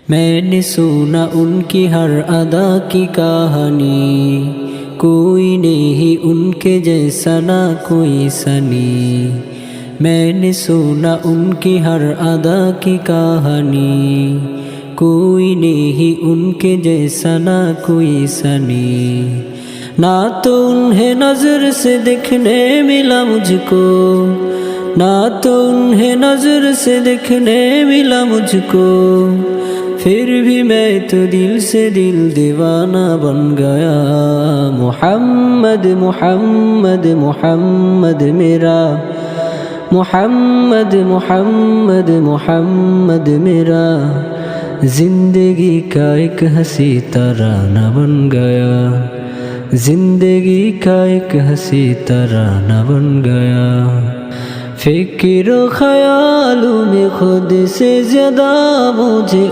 मैंने सुना उनकी हर अदा की कहानी, कोई नहीं उनके जैसा ना कोई सनी। मैंने सुना उनकी हर अदा की कहानी, कोई नहीं उनके जैसा ना कोई सनी। ना तो उन्हें नजर से देखने मिला मुझको, ना तो उन्हें नजर से देखने मिला मुझको, फिर भी मैं तो दिल से दिल दीवाना बन गया। मोहम्मद मोहम्मद मोहम्मद मेरा, मोहम्मद मोहम्मद मोहम्मद मेरा, जिंदगी का एक हंसी तराना बन गया, जिंदगी का एक हंसी तराना बन गया। फिक्र ख्यालों में खुद से ज्यादा मुझे